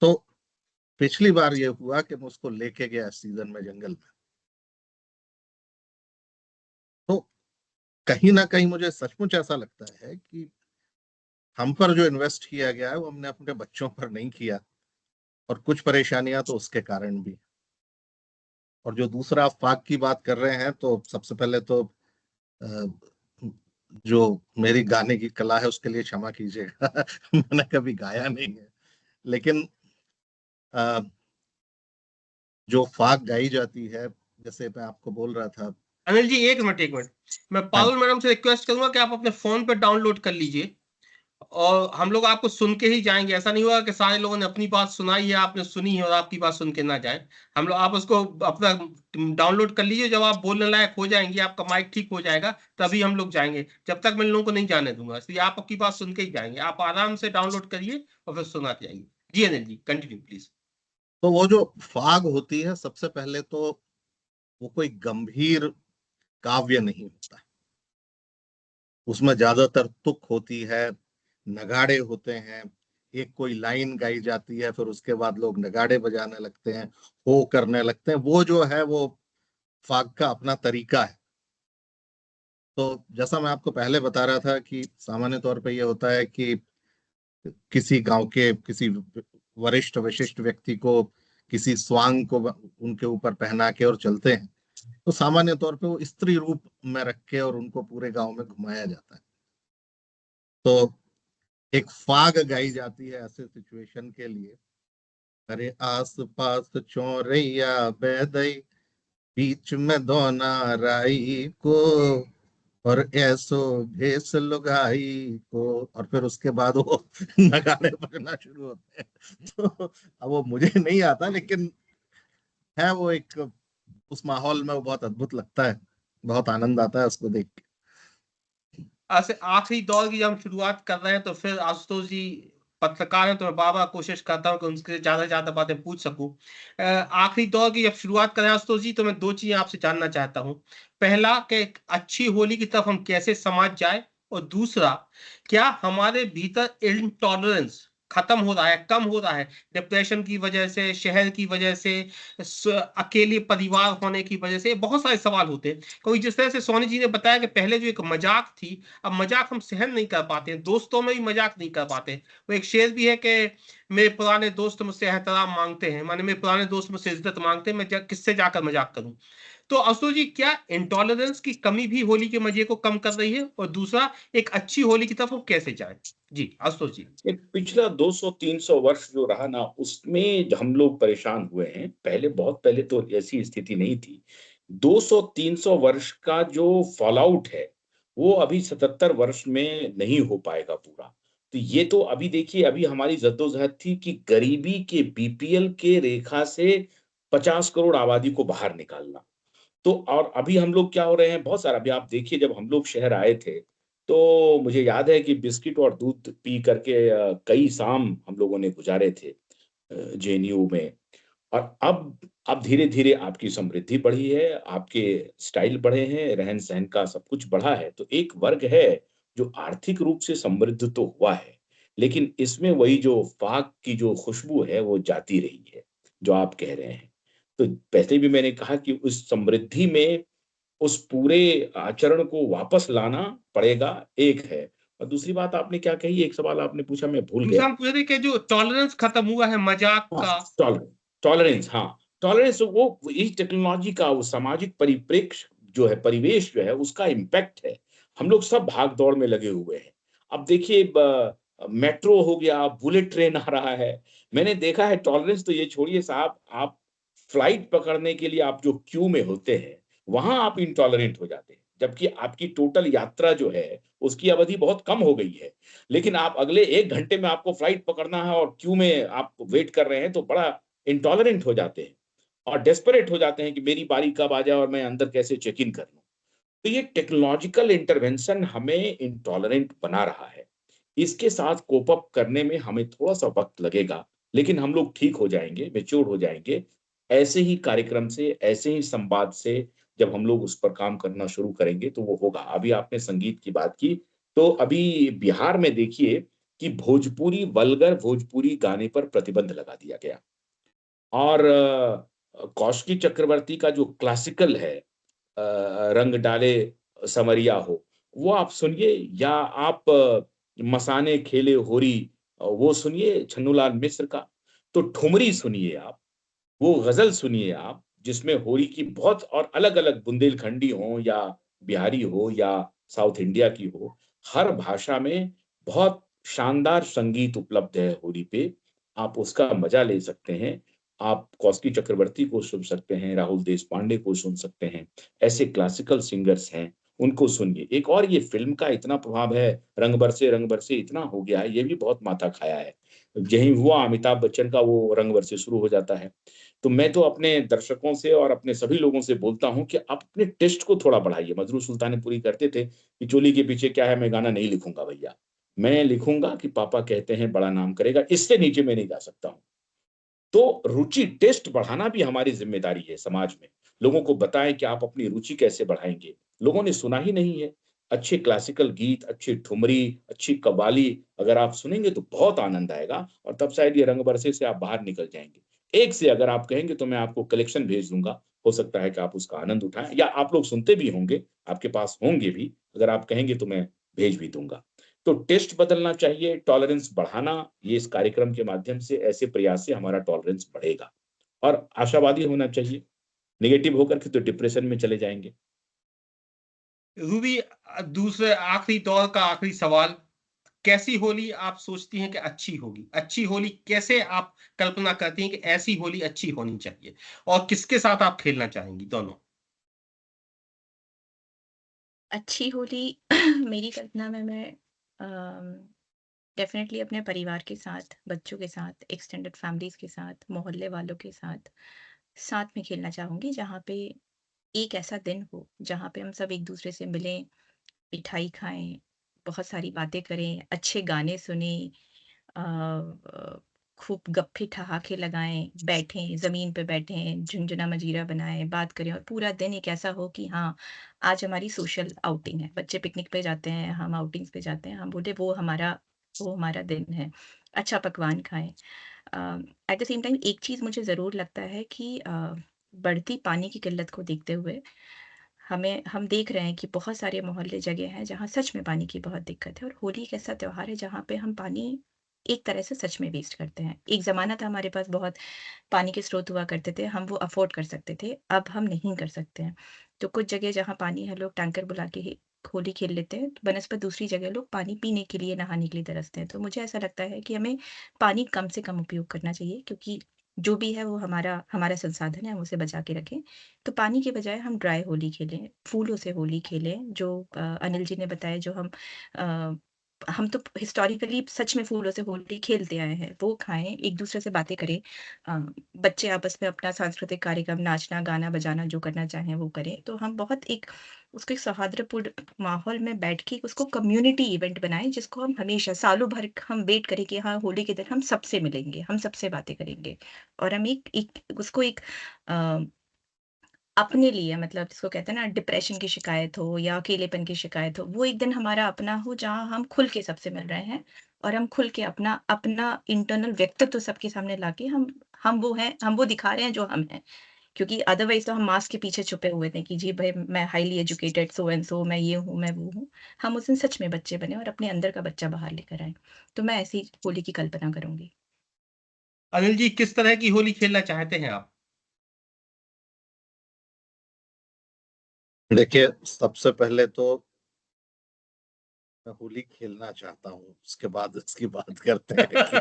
तो पिछली बार ये हुआ कि मैं उसको लेके गया सीजन में जंगल में, तो कहीं ना कहीं मुझे सचमुच ऐसा लगता है कि हम पर जो इन्वेस्ट किया गया है वो हमने अपने बच्चों पर नहीं किया, और कुछ परेशानियां तो उसके कारण भी। और जो दूसरा आप फाग की बात कर रहे हैं, तो सबसे पहले तो अ, जो मेरी गाने की कला है उसके लिए क्षमा कीजिएगा। मैंने कभी गाया नहीं है, लेकिन अ, जो फाग गाई जाती है, जैसे मैं आपको बोल रहा था। अनिल जी एक मिनट एक मिनट, मैं हाँ पारुल मैडम से रिक्वेस्ट करूंगा कि आप अपने फोन पे डाउनलोड कर लीजिए, और हम लोग आपको सुन के ही जाएंगे। ऐसा नहीं होगा कि सारे लोगों ने अपनी बात सुनाई है, आपने सुनी है और आपकी बात सुन के ना जाए। हम लोग, आप उसको अपना डाउनलोड कर लीजिए, जब आप बोलने लायक हो जाएंगे, आपका माइक ठीक हो जाएगा, तभी हम लोग जाएंगे। जब तक मैं इन लोगों को नहीं जाने दूंगा, इसलिए आप आपकी बात सुन के ही जाएंगे। आप आराम से डाउनलोड करिए और फिर सुनाते जाइए। जी अनिल जी कंटिन्यू प्लीज। तो वो जो फाग होती है, सबसे पहले तो वो कोई गंभीर काव्य नहीं होता। उसमें ज्यादातर तुक होती है, नगाड़े होते हैं, एक कोई लाइन गाई जाती है, फिर उसके बाद लोग नगाड़े बजाने लगते हैं, हो करने लगते हैं। वो जो है वो फाग का अपना तरीका है। तो जैसा मैं आपको पहले बता रहा था कि सामान्य तौर पे ये होता है कि किसी गांव के किसी वरिष्ठ विशिष्ट व्यक्ति को किसी स्वांग को उनके ऊपर पहना के और चलते हैं, तो सामान्य तौर पे वो स्त्री रूप में रख के और उनको पूरे गांव में घुमाया जाता है। तो एक फाग गाई जाती है ऐसे सिचुएशन के लिए। अरे आस पास चौरैया बैदई, बीच में दोना राई को, और ऐसो भेस लुगाई को। और फिर उसके बाद वो नगाड़े बजना शुरू होते हैं। तो अब वो मुझे नहीं आता, लेकिन है वो एक, उस माहौल में वो बहुत अद्भुत लगता है, बहुत आनंद आता है उसको देख के। ऐसे आखिरी दौर की जब हम शुरुआत कर रहे हैं, तो फिर आशुतोष जी पत्रकार हैं, तो मैं बार बार कोशिश करता हूँ कि उनसे ज्यादा से ज्यादा बातें पूछ सकूं। आखिरी दौर की जब शुरुआत करें आशुतोष जी, तो मैं दो चीजें आपसे जानना चाहता हूँ। पहला कि एक अच्छी होली की तरफ हम कैसे समाज जाए, और दूसरा, क्या हमारे भीतर इनटॉलरेंस खत्म हो रहा है, कम हो रहा है, डिप्रेशन की वजह से, शहर की वजह से, अकेले परिवार होने की वजह से? बहुत सारे सवाल होते हैं। क्योंकि जिस तरह से सोनी जी ने बताया कि पहले जो एक मजाक थी, अब मजाक हम सहन नहीं कर पाते हैं, दोस्तों में भी मजाक नहीं कर पाते। वो एक शेर भी है कि मेरे पुराने दोस्त मुझसे एहतराम मांगते हैं, माने मेरे पुराने दोस्त मुझसे इज्जत मांगते हैं, मैं किससे जाकर मजाक करूं? तो आशुतोष जी, क्या इंटॉलरेंस की कमी भी होली के मजे को कम कर रही है? और दूसरा, एक अच्छी होली की तरफ वो कैसे जाए? जी आशुतोष जी। ये पिछला 200-300 वर्ष जो रहा ना, उसमें हम लोग परेशान हुए हैं। पहले, बहुत पहले तो ऐसी स्थिति नहीं थी। 200-300 वर्ष का जो फॉलआउट है, वो अभी 77 वर्ष में नहीं हो पाएगा पूरा। तो ये तो अभी देखिए, अभी हमारी जद्दोजहद थी कि गरीबी के, बीपीएल के रेखा से 50 करोड़ आबादी को बाहर निकालना। तो और अभी हम लोग क्या हो रहे हैं, बहुत सारा, अभी आप देखिए, जब हम लोग शहर आए थे, तो मुझे याद है कि बिस्किट और दूध पी करके कई शाम हम लोगों ने गुजारे थे जेएनयू में। और अब धीरे-धीरे आपकी समृद्धि बढ़ी है, आपके स्टाइल बढ़े हैं, रहन-सहन का सब कुछ बढ़ा है। तो एक वर्ग है जो आर्थिक रूप से समृद्ध तो हुआ है, लेकिन इसमें वही जो फाग की जो खुशबू है, वो जाती रही है, जो आप कह रहे हैं। तो पहले भी मैंने कहा कि उस समृद्धि में उस पूरे आचरण को वापस लाना पड़ेगा, एक है। और दूसरी बात आपने क्या कही? एक सवाल आपने पूछा, मैं भूल दूसरा गया। हम पूछ रहे थे कि जो टॉलरेंस खत्म हुआ है मजाक हाँ, का। टॉलरेंस, हाँ, टॉलरेंस वो इस टेक्नोलॉजी का, वो सामाजिक परिप्रेक्ष्य जो है, परिवेश जो है, उसका इम्पैक्ट है। हम लोग सब भाग-दौड़ में लगे हुए हैं। अब देखिए, मेट्रो हो गया, बुलेट ट्रेन आ रहा है। मैंने देखा है, टॉलरेंस तो ये छोड़िए साहब, आप फ्लाइट पकड़ने के लिए आप जो क्यू में होते हैं, वहाँ आप इंटॉलरेंट हो जाते हैं। जबकि आपकी टोटल यात्रा जो है, उसकी अवधि बहुत कम हो गई है। लेकिन आप अगले 1 घंटे में आपको फ्लाइट पकड़ना है और क्यू में आप वेट कर रहे हैं, तो बड़ा इंटॉलरेंट हो जाते हैं और डेस्परेट हो जाते हैं कि मेरी बारी कब आ जाए और मैं अंदर कैसे चेक इन कर लूँ। तो ये टेक्नोलॉजिकल इंटरवेंशन हमें इंटॉलरेंट बना रहा है। इसके साथ कोप अप करने में हमें थोड़ा-सा वक़्त लगेगा, लेकिन हम लोग ठीक हो जाएँगे, मैच्योर हो जाएँगे। ऐसे ही कार्यक्रम से, ऐसे ही संवाद से जब हम लोग उस पर काम करना शुरू करेंगे, तो वो होगा। अभी आपने संगीत की बात की, तो अभी बिहार में देखिए कि भोजपुरी वल्गर भोजपुरी गाने पर प्रतिबंध लगा दिया गया और कौशिकी चक्रवर्ती का जो क्लासिकल है रंग डाले समरिया हो, वो आप सुनिए या आप मसाने खेले होरी वो सुनिए छन्नूलाल मिश्र का। तो ठुमरी सुनिए आप, वो गज़ल सुनिए आप, जिसमें होली की बहुत और अलग-अलग बुंदेलखंडी हो या बिहारी हो या साउथ इंडिया की हो, हर भाषा में बहुत शानदार संगीत उपलब्ध है होली पे। आप उसका मज़ा ले सकते हैं। आप कौशिकी चक्रवर्ती को सुन सकते हैं, राहुल देशपांडे को सुन सकते हैं। ऐसे क्लासिकल सिंगर्स हैं, उनको सुनिए। एक और ये फ़िल्म का इतना प्रभाव है, रंग बरसे इतना हो गया है, ये भी बहुत माथा खाया है। यही हुआ अमिताभ बच्चन का वो रंग बरसे शुरू हो जाता है। तो मैं तो अपने दर्शकों से और अपने सभी लोगों से बोलता हूँ कि आप अपने टेस्ट को थोड़ा बढ़ाइए। मजरू सुल्तानपुरी करते थे कि चोली के पीछे क्या है, मैं गाना नहीं लिखूँगा भैया। मैं लिखूँगा कि पापा कहते हैं बड़ा नाम करेगा, इससे नीचे मैं नहीं गा सकता हूँ। तो रुचि टेस्ट बढ़ाना भी हमारी ज़िम्मेदारी है समाज में। लोगों को बताएँ कि आप अपनी रुचि कैसे बढ़ाएँगे। लोगों ने सुना ही नहीं है। अच्छे क्लासिकल गीत, अच्छी ठुमरी, अच्छी कव्वाली अगर आप सुनेंगे तो बहुत आनंद आएगा और तब शायद ये रंग बरसे से आप बाहर निकल जाएँगे। एक से अगर आप कहेंगे तो मैं आपको कलेक्शन भेज दूँगा। हो सकता है कि आप उसका आनंद उठाएँ या आप लोग सुनते भी होंगे, आपके पास होंगे भी। अगर आप कहेंगे तो मैं भेज भी दूँगा। तो टेस्ट बदलना चाहिए, टॉलरेंस बढ़ाना, ये इस कार्यक्रम के माध्यम से ऐसे प्रयास से हमारा टॉलरेंस बढ़ेगा और आशावादी होना चाहिए। नेगेटिव होकर के तो डिप्रेशन में चले जाएँगे। रूबी, दूसरे आखिरी दौर का आखिरी सवाल, कैसी होली आप सोचती हैं कि अच्छी होगी? अच्छी होली कैसे आप कल्पना करती हैं कि ऐसी होली अच्छी होनी चाहिए? और किसके साथ आप खेलना चाहेंगी दोनों? अच्छी होली मेरी कल्पना में मैं डेफ़िनेटली अपने परिवार के साथ, बच्चों के साथ, एक्सटेंडेड फैमिलीज़ के साथ, मोहल्ले वालों के साथ, साथ में खेलना चाहूँगी जहाँ पे एक ऐसा दिन हो, जहाँ पे हम सब एक-दूसरे से मिलें, मिठाई खाएँ, बहुत सारी बातें करें, अच्छे गाने सुनें, अ, खूब गप्पे-ठहाके लगाएँ, बैठें, ज़मीन पे बैठें, झुनझुना मंजीरा बनाएँ, बात करें और पूरा दिन एक ऐसा हो कि हाँ, आज हमारी सोशल आउटिंग है। बच्चे पिकनिक पे जाते हैं, हम आउटिंग्स पे जाते हैं, हम बोले वो हमारा दिन है। अच्छा पकवान खाएँ। एट द सेम टाइम एक चीज़ मुझे ज़रूर लगता है कि बढ़ती पानी की किल्लत को देखते हुए हम देख रहे हैं कि बहुत सारे मोहल्ले जगह हैं जहाँ सच में पानी की बहुत दिक्कत है और होली एक ऐसा त्योहार है जहाँ पे हम पानी एक तरह से सच में वेस्ट करते हैं। एक ज़माना था हमारे पास बहुत पानी के स्रोत हुआ करते थे, हम वो अफ़ोर्ड कर सकते थे, अब हम नहीं कर सकते हैं। तो कुछ जगह जहाँ पानी है लोग टैंकर बुला के ही होली खेल लेते हैं, बनस्पत दूसरी जगह लोग पानी पीने के लिए, नहाने के लिए तरसते हैं। तो मुझे ऐसा लगता है कि हमें पानी कम से कम उपयोग करना चाहिए क्योंकि जो भी है वो हमारा हमारा संसाधन है, हम उसे बचा के रखें। तो पानी के बजाय हम ड्राई होली खेलें, फूलों से होली खेलें, जो अनिल जी ने बताया जो अ, हम तो हिस्टोरिकली सच में फूलों से होली खेलते आए हैं, वो खाएँ, एक-दूसरे से बातें करें। अ, बच्चे आपस में अपना सांस्कृतिक कार्यक्रम, नाचना, गाना, बजाना जो करना चाहें वो करें। तो हम बहुत एक उसको एक सौहार्दपूर्ण माहौल में बैठ के उसको कम्युनिटी इवेंट बनाएँ जिसको हम हमेशा सालों भर हम वेट करें कि हाँ, होली के दिन हम सबसे मिलेंगे, हम सबसे बातें करेंगे। और हम एक एक उसको एक अ अपने लिए मतलब जिसको कहते हैं ना डिप्रेशन की शिकायत हो या अकेलेपन की शिकायत हो, वो एक दिन हमारा अपना हो जहाँ हम खुल के सबसे मिल रहे हैं और हम खुल के अपना अपना इंटरनल व्यक्तित्व सबके सामने लाके हम वो हैं, हम वो दिखा रहे हैं जो हम हैं। क्योंकि अदरवाइज़ तो हम मास्क के पीछे छुपे हुए थे कि जी भई मैं highly educated so and so, मैं ये हूँ, मैं वो हूँ। हम उस दिन सच में बच्चे बने और अपने अंदर का बच्चा बाहर लेकर आए। तो मैं ऐसी होली की कल्पना करूँगी। अनिल जी, किस तरह की होली खेलना चाहते हैं आप? देखिए, सबसे पहले तो मैं होली खेलना चाहता हूँ, उसके बाद इसकी बात करते हैं कि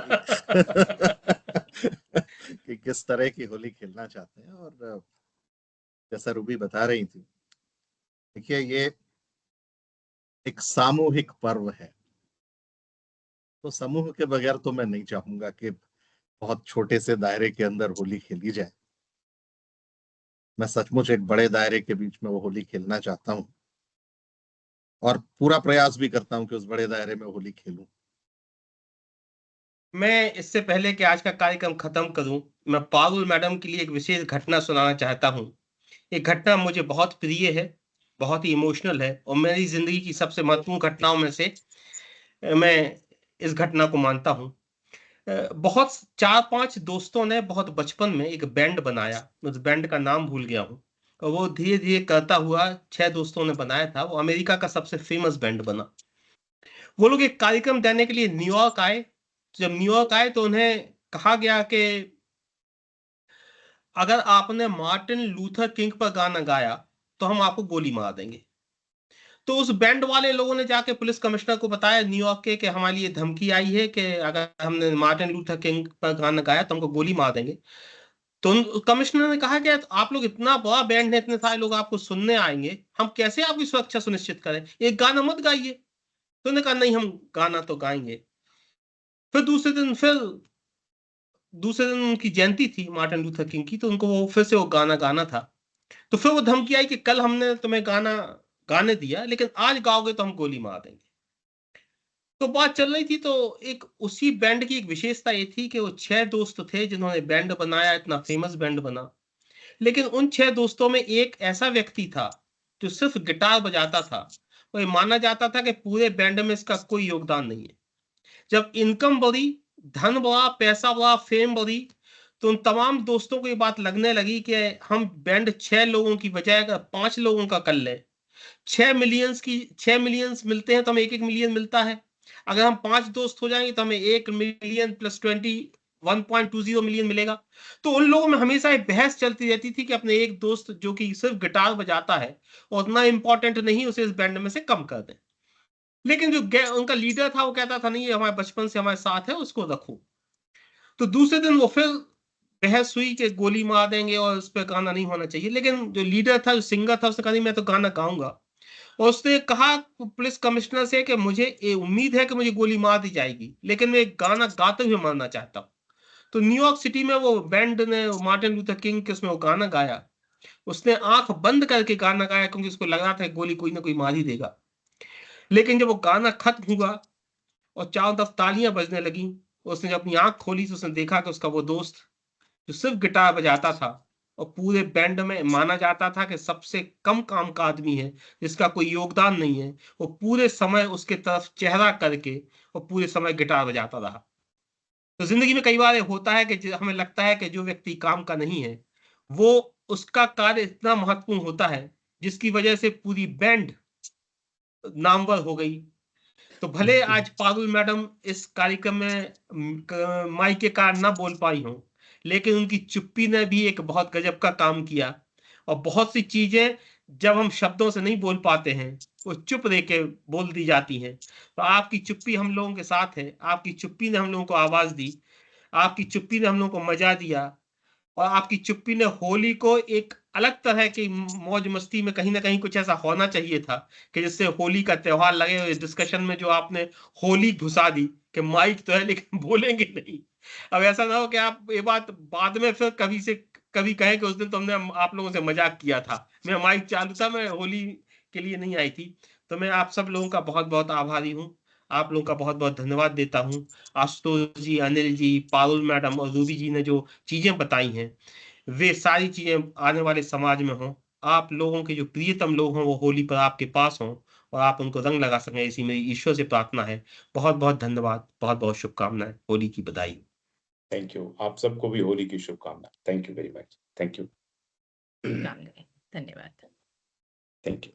कि किस तरह की होली खेलना चाहते हैं। और जैसा रूबी बता रही थी, देखिए ये एक सामूहिक पर्व है, तो समूह के बगैर तो मैं नहीं चाहूंगा कि बहुत छोटे से दायरे के अंदर होली खेली जाए। मैं सचमुच एक बड़े दायरे के बीच में वो होली खेलना चाहता हूँ और पूरा प्रयास भी करता हूँ कि उस बड़े दायरे में होली खेलूं। मैं इससे पहले कि आज का कार्यक्रम खत्म करूं, मैं पारुल मैडम के लिए एक विशेष घटना सुनाना चाहता हूं। ये घटना मुझे बहुत प्रिय है। बहुत ही इमोशनल है और मेरी जिंदगी की सबसे महत्वपूर्ण घटनाओं में से मैं इस घटना को मानता हूँ। बहुत 4-5 दोस्तों ने बहुत बचपन में एक बैंड बनाया, उस बैंड का नाम भूल गया हूँ, और वो धीरे-धीरे करता हुआ 6 दोस्तों ने बनाया था, वो अमेरिका का सबसे फेमस बैंड बना। वो लोग एक कार्यक्रम देने के लिए न्यूयॉर्क आए। जब न्यूयॉर्क आए तो उन्हें कहा गया कि अगर आपने मार्टिन लूथर किंग पर गाना गाया, तो हम आपको गोली मार देंगे। तो उस बैंड वाले लोगों ने जाके पुलिस कमिश्नर को बताया न्यूयॉर्क के कि हमारी ये धमकी आई है कि अगर हमने मार्टिन लूथर किंग पर गाना गाया तो हमको गोली मार देंगे। तो कमिश्नर ने कहा कि आप लोग इतना बड़ा बैंड है, इतने सारे लोग आपको सुनने आएंगे, हम कैसे आपकी सुरक्षा सुनिश्चित करें, एक गाना मत गाइए। तो उन्होंने कहा नहीं, हम गाना तो गाएंगे। फिर दूसरे दिन उनकी जयंती थी मार्टिन लूथर किंग की, तो उनको वो फिर से वो गाना गाना था। तो फिर वो धमकी आई कि कल हमने तुम्हें गाना गाने दिया, लेकिन आज गाओगे तो हम गोली मार देंगे। तो बात चल रही थी, तो एक उसी बैंड की एक विशेषता ये थी कि वो 6 दोस्त थे जिन्होंने बैंड बनाया, इतना फेमस बैंड बना। लेकिन उन 6 दोस्तों में एक ऐसा व्यक्ति था जो सिर्फ गिटार बजाता था, और ये माना जाता था कि पूरे बैंड में इसका कोई योगदान नहीं है। जब इनकम बढ़ी, धन बढ़ा, पैसा बढ़ा, फेम बढ़ी, तो उन तमाम दोस्तों को ये बात लगने लगी कि हम बैंड 6 लोगों की बजाय अगर 5 लोगों का कर लें, 6 मिलियंस मिलते हैं तो हमें 1-1 मिलियन मिलता है। अगर हम 5 दोस्त हो जाएंगे तो हमें 1 मिलियन प्लस 1.20 मिलियन मिलेगा। तो उन लोगों में हमेशा एक बहस चलती रहती थी कि अपने एक दोस्त जो कि सिर्फ गिटार बजाता है और उतना इंपॉर्टेंट नहीं, उसे इस बैंड में से कम कर दें। लेकिन जो उनका लीडर था वो कहता था नहीं, ये हमारे बचपन से हमारे साथ है, उसको रखो। तो दूसरे दिन वो फिर बहस हुई कि गोली मार देंगे और उस पर गाना नहीं होना चाहिए। लेकिन जो लीडर था, जो सिंगर था, उसने कहा नहीं, मैं तो गाना गाऊंगा। और उसने कहा पुलिस कमिश्नर से कि मुझे ये उम्मीद है कि मुझे गोली मार दी जाएगी, लेकिन मैं एक गाना गाते हुए मरना चाहता हूँ। तो न्यूयॉर्क सिटी में वो बैंड ने मार्टिन लूथर किंग के उसमें वो गाना गाया। उसने आंख बंद करके गाना गाया क्योंकि उसको लग रहा था गोली कोई ना कोई मार ही देगा। लेकिन जब वो गाना खत्म हुआ और चारों तरफ तालियां बजने लगी, उसने जब अपनी आंख खोली तो उसने देखा कि उसका वो दोस्त जो सिर्फ गिटार बजाता था और पूरे बैंड में माना जाता था कि सबसे कम काम का आदमी है, जिसका कोई योगदान नहीं है, वो पूरे समय उसके तरफ चेहरा करके और पूरे समय गिटार बजाता रहा। तो जिंदगी में कई बार होता है कि हमें लगता है कि जो व्यक्ति काम का नहीं है, वो उसका कार्य इतना महत्वपूर्ण होता है जिसकी वजह से पूरी बैंड नामवर हो गई। तो भले आज पारुल मैडम इस कार्यक्रम में माइक के कारण ना बोल पाई हो, लेकिन उनकी चुप्पी ने भी एक बहुत गजब का काम किया। और बहुत सी चीजें जब हम शब्दों से नहीं बोल पाते हैं, वो चुप रह के बोल दी जाती हैं। तो आपकी चुप्पी हम लोगों के साथ है, आपकी चुप्पी ने हम लोगों को आवाज दी, आपकी चुप्पी ने हम लोगों को मजा दिया, और आपकी चुप्पी ने होली को एक अलग तरह की मौज मस्ती में कहीं ना कहीं कुछ ऐसा होना चाहिए था कि जिससे होली का त्योहार लगे। और इस डिस्कशन में जो आपने होली घुसा दी कि माइक तो है लेकिन बोलेंगे नहीं, अब ऐसा ना हो कि आप ये बात बाद में फिर कभी कहें कि उस दिन तो हमने आप लोगों से मजाक किया था, मेरा माइक चालू था, मैं होली के लिए नहीं आई थी। तो मैं आप सब लोगों का बहुत बहुत आभारी हूँ, आप लोगों का बहुत बहुत धन्यवाद देता हूँ। आशुतोष जी, अनिल जी, पारुल मैडम और रूबी जी ने जो चीजें बताई हैं, वे सारी चीजें आने वाले समाज में हों, आप लोगों के जो प्रियतम लोग हों वो होली पर आपके पास हों और आप उनको रंग लगा सकें, ऐसी मेरी ईश्वर से प्रार्थना है। बहुत बहुत धन्यवाद, बहुत बहुत शुभकामनाएं, होली की बधाई। थैंक यू, आप सबको भी होली की शुभकामनाएं। Thank you very much. Thank you. धन्यवाद। Thank you.